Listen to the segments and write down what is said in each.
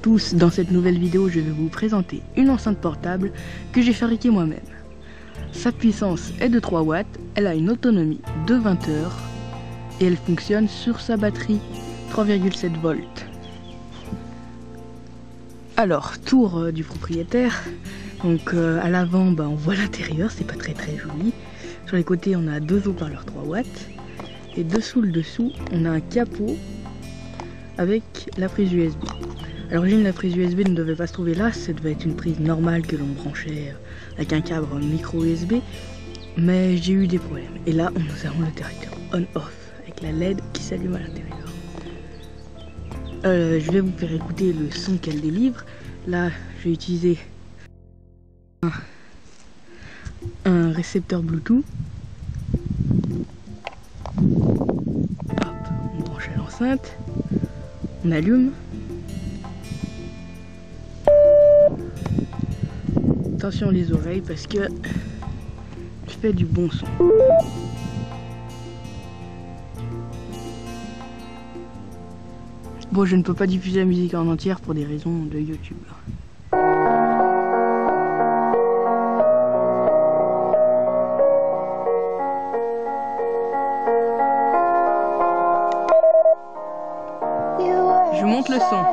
tous, dans cette nouvelle vidéo je vais vous présenter une enceinte portable que j'ai fabriquée moi-même. Sa puissance est de 3 watts, elle a une autonomie de 20 heures et elle fonctionne sur sa batterie 3,7 volts. Alors, tour du propriétaire. Donc à l'avant on voit l'intérieur, c'est pas très joli. Sur les côtés on a deux haut-parleurs 3 watts et dessous on a un capot avec la prise USB. À l'origine la prise USB ne devait pas se trouver là, ça devait être une prise normale que l'on branchait avec un câble micro USB, mais j'ai eu des problèmes. Et là nous avons l'interrupteur on-off avec la LED qui s'allume à l'intérieur. Je vais vous faire écouter le son qu'elle délivre. Là je vais utiliser un récepteur Bluetooth. Hop, on branche à l'enceinte, on allume. Attention les oreilles parce que je fais du bon son. Bon, je ne peux pas diffuser la musique en entière pour des raisons de YouTube. Je monte le son.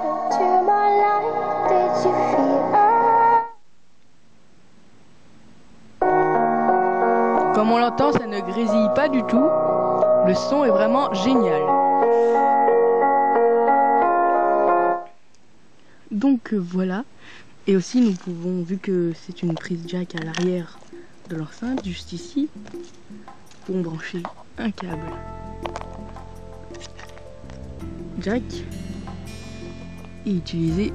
Comme on l'entend, ça ne grésille pas du tout. Le son est vraiment génial. Donc voilà. Et aussi nous pouvons, vu que c'est une prise jack à l'arrière de l'enceinte, juste ici, nous pouvons brancher un câble jack et utiliser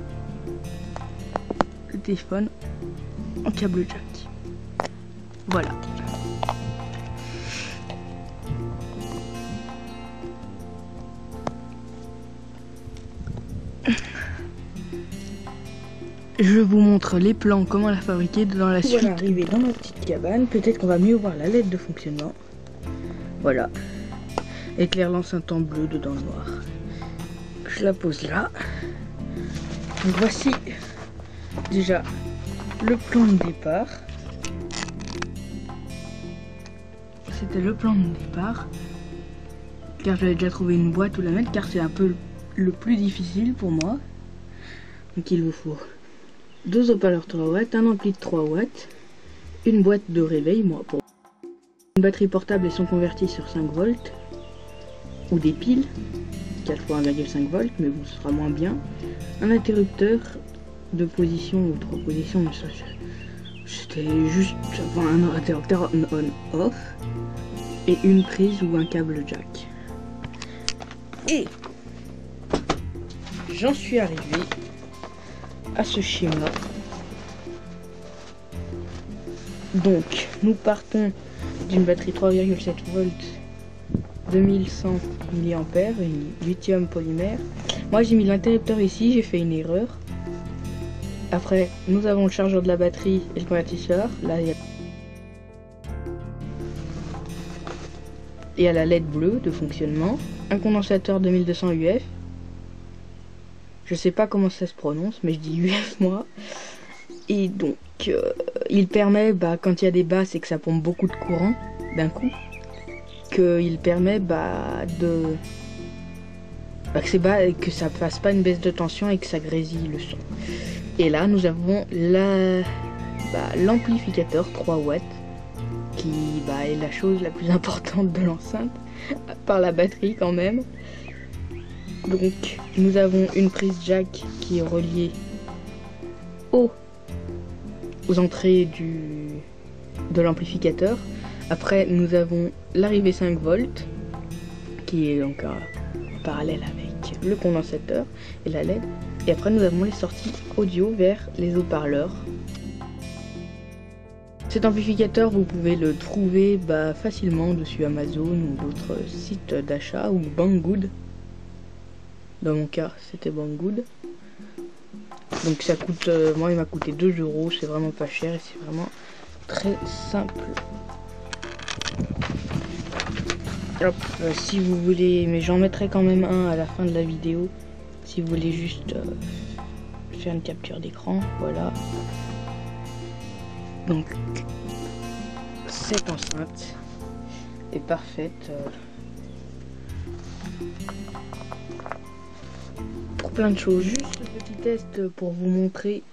le téléphone en câble jack. Voilà. Je vous montre les plans, comment la fabriquer dans la suite. Voilà, arrivé dans ma petite cabane, peut-être qu'on va mieux voir la LED de fonctionnement. Voilà. Éclaire l'enceinte en bleu, dedans noir. Je la pose là. Donc voici déjà le plan de départ. C'était le plan de départ. Car j'avais déjà trouvé une boîte où la mettre, car c'est un peu le plus difficile pour moi. Donc il vous faut deux haut-parleurs 3 watts, un ampli de 3 watts, une boîte de réveil, pour une batterie portable et son converti sur 5 volts, ou des piles, 4 fois 1,5 volts, mais bon, ce sera moins bien, un interrupteur de position ou 3 positions, mais ça c'était juste un interrupteur on-off, et une prise ou un câble jack. Et j'en suis arrivé à ce schéma. Donc nous partons d'une batterie 3,7 volts 2100 mAh et une lithium polymère. Moi j'ai mis l'interrupteur ici, j'ai fait une erreur. Après nous avons le chargeur de la batterie et le convertisseur. Là il y a la LED bleue de fonctionnement, un condensateur 2200 UF. Je sais pas comment ça se prononce, mais je dis UF moi. Et donc, il permet, quand il y a des basses et que ça pompe beaucoup de courant d'un coup, qu'il permet que ça fasse pas une baisse de tension et que ça grésille le son. Et là, nous avons l'amplificateur 3 watts, qui est la chose la plus importante de l'enceinte, par la batterie quand même. Donc nous avons une prise jack qui est reliée aux entrées de l'amplificateur. Après nous avons l'arrivée 5 volts qui est donc en parallèle avec le condensateur et la LED. Et après nous avons les sorties audio vers les haut-parleurs. Cet amplificateur vous pouvez le trouver facilement dessus Amazon ou d'autres sites d'achat ou Banggood. Dans mon cas, c'était Banggood. Donc ça coûte, moi il m'a coûté 2 €, c'est vraiment pas cher et c'est vraiment très simple. Hop, si vous voulez, mais j'en mettrai quand même un à la fin de la vidéo, si vous voulez juste faire une capture d'écran, voilà. Donc cette enceinte est parfaite pour plein de choses. Juste un petit test pour vous montrer